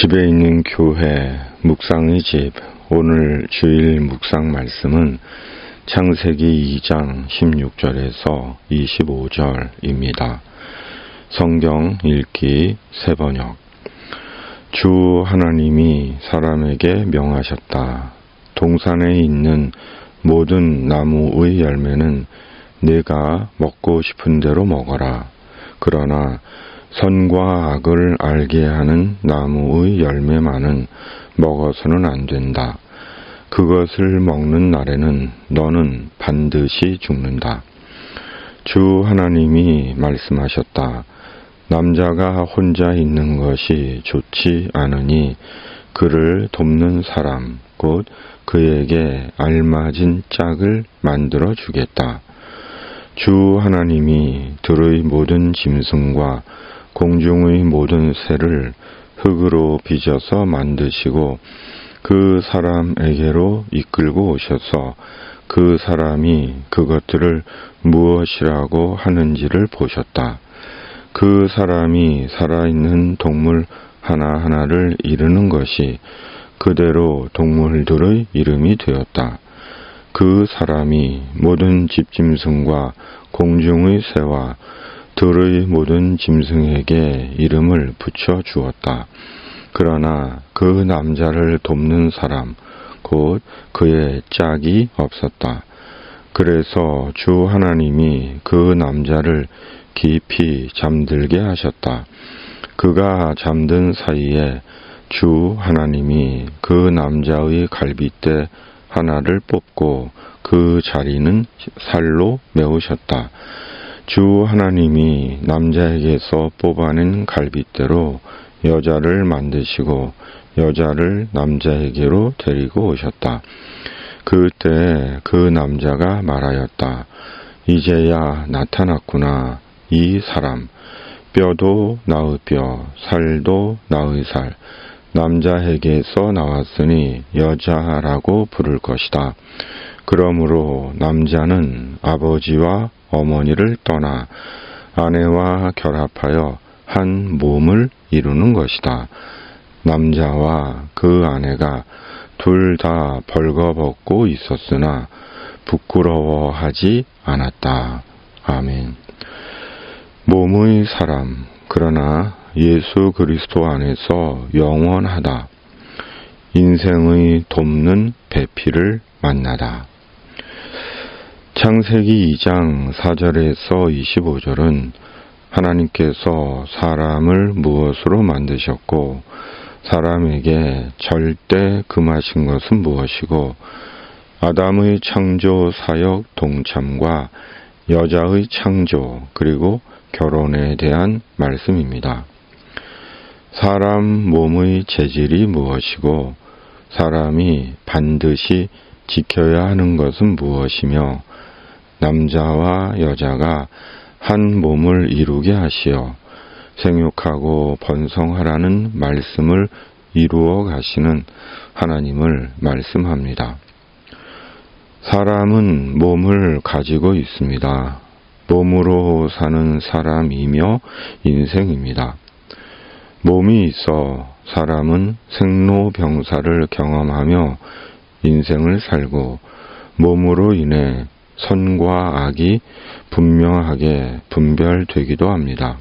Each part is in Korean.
집에 있는 교회 묵상의 집, 오늘 주일 묵상 말씀은 창세기 2장 16절에서 25절입니다. 성경 읽기 새번역. 주 하나님이 사람에게 명하셨다. 동산에 있는 모든 나무의 열매는 네가 먹고 싶은 대로 먹어라. 그러나 선과 악을 알게 하는 나무의 열매만은 먹어서는 안 된다. 그것을 먹는 날에는 너는 반드시 죽는다. 주 하나님이 말씀하셨다. 남자가 혼자 있는 것이 좋지 않으니 그를 돕는 사람, 곧 그에게 알맞은 짝을 만들어 주겠다. 주 하나님이 들의 모든 짐승과 공중의 모든 새를 흙으로 빚어서 만드시고 그 사람에게로 이끌고 오셔서 그 사람이 그것들을 무엇이라고 하는지를 보셨다. 그 사람이 살아있는 동물 하나하나를 이르는 것이 그대로 동물들의 이름이 되었다. 그 사람이 모든 집짐승과 공중의 새와 들의 모든 짐승에게 이름을 붙여 주었다. 그러나 그 남자를 돕는 사람, 곧 그의 짝이 없었다. 그래서 주 하나님이 그 남자를 깊이 잠들게 하셨다. 그가 잠든 사이에 주 하나님이 그 남자의 갈빗대 하나를 뽑고 그 자리는 살로 메우셨다. 주 하나님이 남자에게서 뽑아낸 갈빗대로 여자를 만드시고 여자를 남자에게로 데리고 오셨다. 그때 그 남자가 말하였다. 이제야 나타났구나. 이 사람, 뼈도 나의 뼈, 살도 나의 살, 남자에게서 나왔으니 여자라고 부를 것이다. 그러므로 남자는 아버지와 어머니를 떠나 아내와 결합하여 한 몸을 이루는 것이다. 남자와 그 아내가 둘 다 벌거벗고 있었으나 부끄러워하지 않았다. 아멘. 몸의 사람, 그러나 예수 그리스도 안에서 영원하다. 인생의 돕는 배필을 만나다. 창세기 2장 4절에서 25절은 하나님께서 사람을 무엇으로 만드셨고 사람에게 절대 금하신 것은 무엇이고 아담의 창조 사역 동참과 여자의 창조 그리고 결혼에 대한 말씀입니다. 사람 몸의 재질이 무엇이고 사람이 반드시 지켜야 하는 것은 무엇이며 남자와 여자가 한 몸을 이루게 하시어 생육하고 번성하라는 말씀을 이루어 가시는 하나님을 말씀합니다. 사람은 몸을 가지고 있습니다. 몸으로 사는 사람이며 인생입니다. 몸이 있어 사람은 생로병사를 경험하며 인생을 살고 몸으로 인해 선과 악이 분명하게 분별되기도 합니다.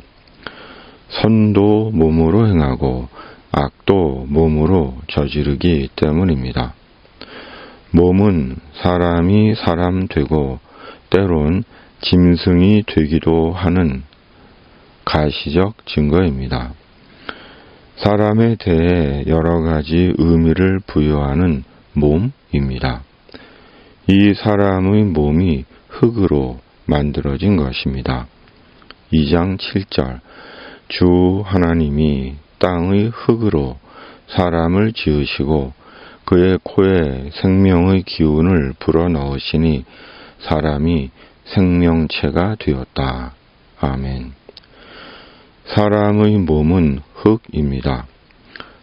선도 몸으로 행하고 악도 몸으로 저지르기 때문입니다. 몸은 사람이 사람 되고 때론 짐승이 되기도 하는 가시적 증거입니다. 사람에 대해 여러 가지 의미를 부여하는 몸입니다. 이 사람의 몸이 흙으로 만들어진 것입니다. 2장 7절 주 하나님이 땅의 흙으로 사람을 지으시고 그의 코에 생명의 기운을 불어넣으시니 사람이 생명체가 되었다. 아멘. 사람의 몸은 흙입니다.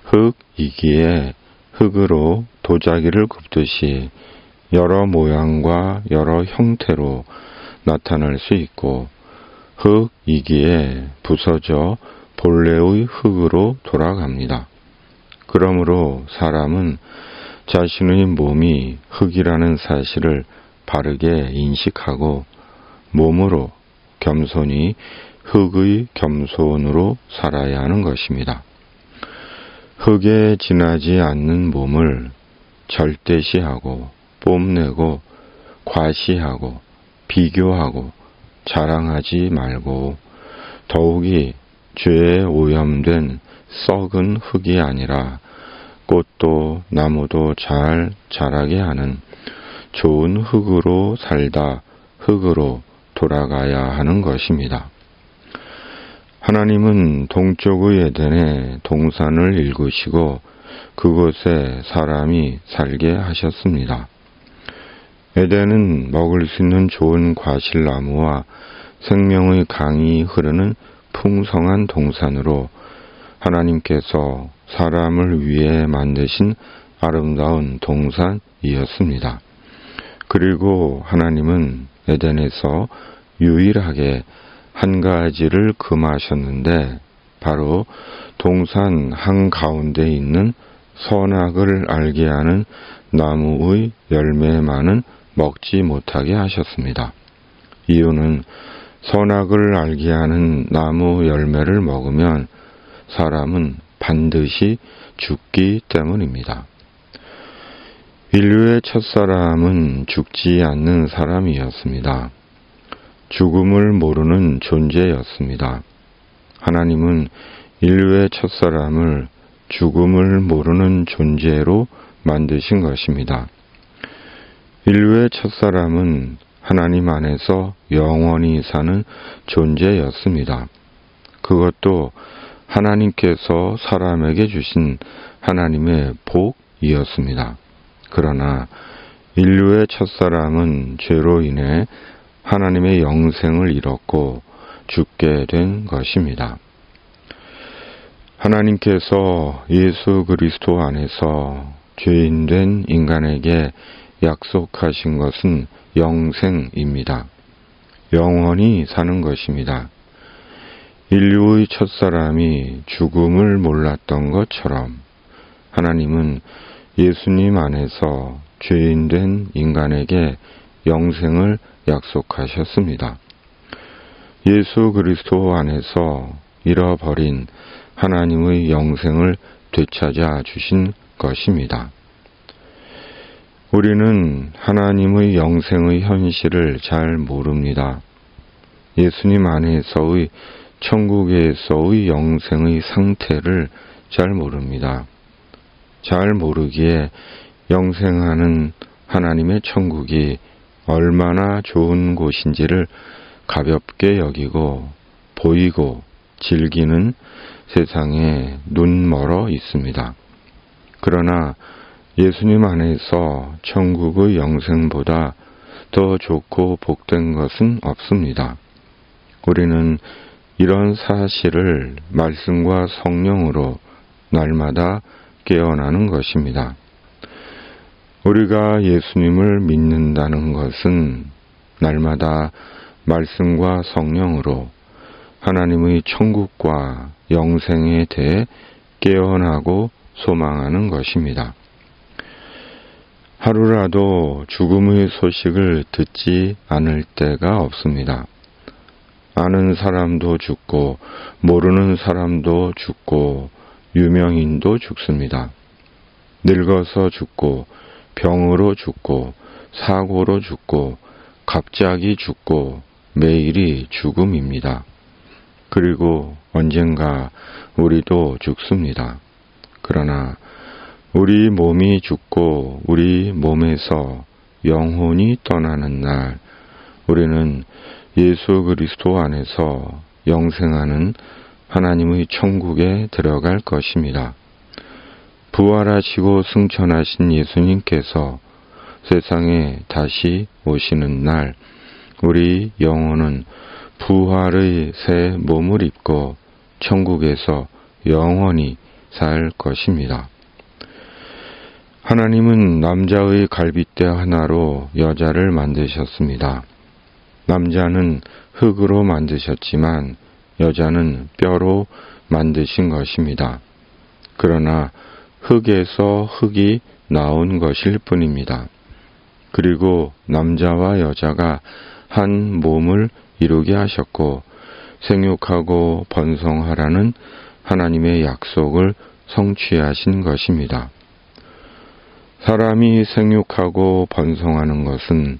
흙이기에 흙으로 도자기를 굽듯이 여러 모양과 여러 형태로 나타날 수 있고 흙이기에 부서져 본래의 흙으로 돌아갑니다. 그러므로 사람은 자신의 몸이 흙이라는 사실을 바르게 인식하고 몸으로 겸손히 흙의 겸손으로 살아야 하는 것입니다. 흙에 지나지 않는 몸을 절대시하고 뽐내고 과시하고 비교하고 자랑하지 말고 더욱이 죄에 오염된 썩은 흙이 아니라 꽃도 나무도 잘 자라게 하는 좋은 흙으로 살다 흙으로 돌아가야 하는 것입니다. 하나님은 동쪽의 에덴에 동산을 일구시고 그곳에 사람이 살게 하셨습니다. 에덴은 먹을 수 있는 좋은 과실나무와 생명의 강이 흐르는 풍성한 동산으로 하나님께서 사람을 위해 만드신 아름다운 동산이었습니다. 그리고 하나님은 에덴에서 유일하게 한 가지를 금하셨는데 바로 동산 한가운데 있는 선악을 알게 하는 나무의 열매만은 먹지 못하게 하셨습니다. 이유는 선악을 알게 하는 나무 열매를 먹으면 사람은 반드시 죽기 때문입니다. 인류의 첫사람은 죽지 않는 사람이었습니다. 죽음을 모르는 존재였습니다. 하나님은 인류의 첫사람을 죽음을 모르는 존재로 만드신 것입니다. 인류의 첫사람은 하나님 안에서 영원히 사는 존재였습니다. 그것도 하나님께서 사람에게 주신 하나님의 복이었습니다. 그러나 인류의 첫사람은 죄로 인해 하나님의 영생을 잃었고 죽게 된 것입니다. 하나님께서 예수 그리스도 안에서 죄인된 인간에게 약속하신 것은 영생입니다. 영원히 사는 것입니다. 인류의 첫사람이 죽음을 몰랐던 것처럼 하나님은 예수님 안에서 죄인된 인간에게 영생을 약속하셨습니다. 예수 그리스도 안에서 잃어버린 하나님의 영생을 되찾아 주신 것입니다. 우리는 하나님의 영생의 현실을 잘 모릅니다. 예수님 안에서의 천국에서의 영생의 상태를 잘 모릅니다. 잘 모르기에 영생하는 하나님의 천국이 얼마나 좋은 곳인지를 가볍게 여기고 보이고 즐기는 세상에 눈 멀어 있습니다. 그러나 예수님 안에서 천국의 영생보다 더 좋고 복된 것은 없습니다. 우리는 이런 사실을 말씀과 성령으로 날마다 깨어나는 것입니다. 우리가 예수님을 믿는다는 것은 날마다 말씀과 성령으로 하나님의 천국과 영생에 대해 깨어나고 소망하는 것입니다. 하루라도 죽음의 소식을 듣지 않을 때가 없습니다. 아는 사람도 죽고 모르는 사람도 죽고 유명인도 죽습니다. 늙어서 죽고 병으로 죽고 사고로 죽고 갑자기 죽고 매일이 죽음입니다. 그리고 언젠가 우리도 죽습니다. 그러나 우리 몸이 죽고 우리 몸에서 영혼이 떠나는 날 우리는 예수 그리스도 안에서 영생하는 하나님의 천국에 들어갈 것입니다. 부활하시고 승천하신 예수님께서 세상에 다시 오시는 날 우리 영혼은 부활의 새 몸을 입고 천국에서 영원히 살 것입니다. 하나님은 남자의 갈빗대 하나로 여자를 만드셨습니다. 남자는 흙으로 만드셨지만 여자는 뼈로 만드신 것입니다. 그러나 흙에서 흙이 나온 것일 뿐입니다. 그리고 남자와 여자가 한 몸을 이루게 하셨고 생육하고 번성하라는 하나님의 약속을 성취하신 것입니다. 사람이 생육하고 번성하는 것은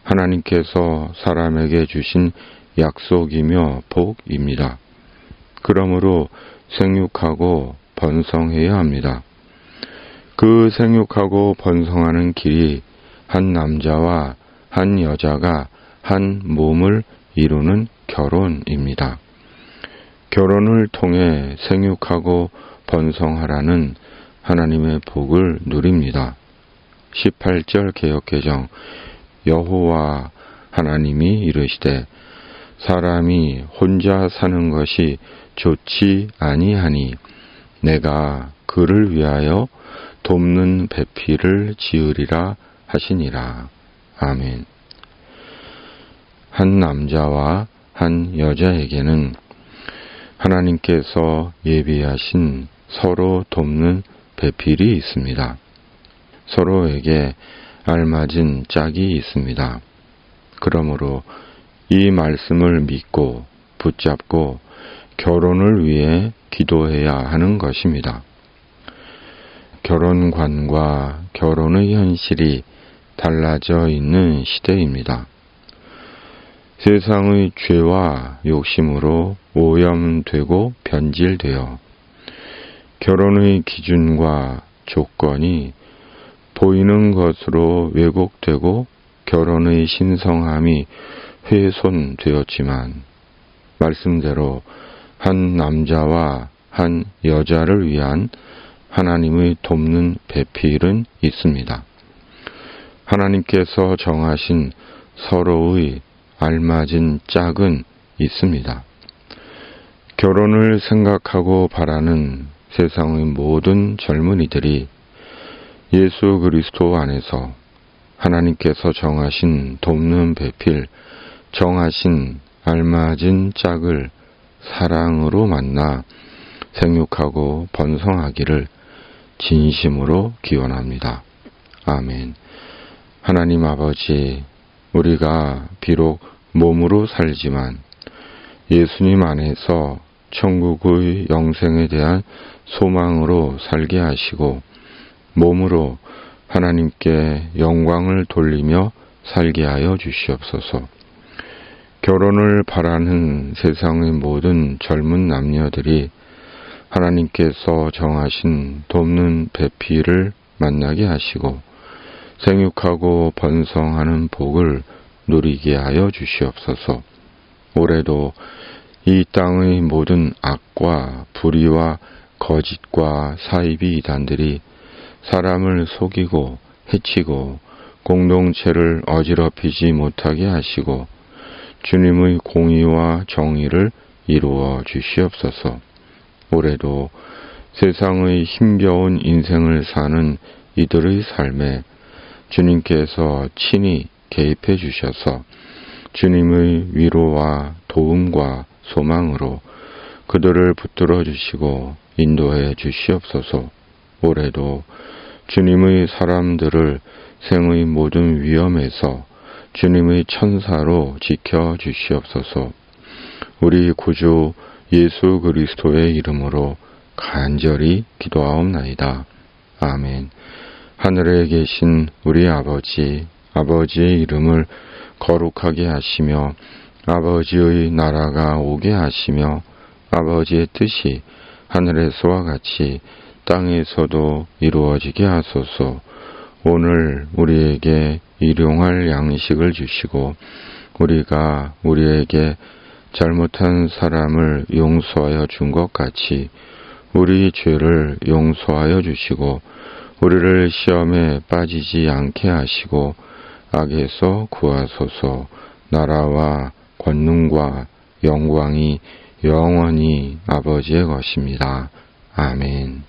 하나님께서 사람에게 주신 약속이며 복입니다. 그러므로 생육하고 번성해야 합니다. 그 생육하고 번성하는 길이 한 남자와 한 여자가 한 몸을 이루는 결혼입니다. 결혼을 통해 생육하고 번성하라는 하나님의 복을 누립니다. 18절 개역개정 여호와 하나님이 이르시되 사람이 혼자 사는 것이 좋지 아니하니 내가 그를 위하여 돕는 배필을 지으리라 하시니라. 아멘. 한 남자와 한 여자에게는 하나님께서 예비하신 서로 돕는 배필이 있습니다. 서로에게 알맞은 짝이 있습니다. 그러므로 이 말씀을 믿고 붙잡고 결혼을 위해 기도해야 하는 것입니다. 결혼관과 결혼의 현실이 달라져 있는 시대입니다. 세상의 죄와 욕심으로 오염되고 변질되어 결혼의 기준과 조건이 보이는 것으로 왜곡되고 결혼의 신성함이 훼손되었지만 말씀대로 한 남자와 한 여자를 위한 하나님의 돕는 배필은 있습니다. 하나님께서 정하신 서로의 알맞은 짝은 있습니다. 결혼을 생각하고 바라는 세상의 모든 젊은이들이 예수 그리스도 안에서 하나님께서 정하신 돕는 배필, 정하신 알맞은 짝을 사랑으로 만나 생육하고 번성하기를 진심으로 기원합니다. 아멘. 하나님 아버지, 우리가 비록 몸으로 살지만 예수님 안에서 천국의 영생에 대한 소망으로 살게 하시고 몸으로 하나님께 영광을 돌리며 살게 하여 주시옵소서. 결혼을 바라는 세상의 모든 젊은 남녀들이 하나님께서 정하신 돕는 배필을 만나게 하시고 생육하고 번성하는 복을 누리게 하여 주시옵소서. 올해도 이 땅의 모든 악과 불의와 거짓과 사이비 이단들이 사람을 속이고 해치고 공동체를 어지럽히지 못하게 하시고 주님의 공의와 정의를 이루어 주시옵소서. 올해도 세상의 힘겨운 인생을 사는 이들의 삶에 주님께서 친히 개입해 주셔서 주님의 위로와 도움과 소망으로 그들을 붙들어 주시고 인도해 주시옵소서. 올해도 주님의 사람들을 생의 모든 위험에서 주님의 천사로 지켜 주시옵소서. 우리 구주 예수 그리스도의 이름으로 간절히 기도하옵나이다. 아멘. 하늘에 계신 우리 아버지, 아버지의 이름을 거룩하게 하시며 아버지의 나라가 오게 하시며 아버지의 뜻이 하늘에서와 같이 땅에서도 이루어지게 하소서. 오늘 우리에게 일용할 양식을 주시고 우리가 우리에게 잘못한 사람을 용서하여 준 것 같이 우리 죄를 용서하여 주시고 우리를 시험에 빠지지 않게 하시고 악에서 구하소서. 나라와 권능과 영광이 영원히 아버지의 것입니다. 아멘.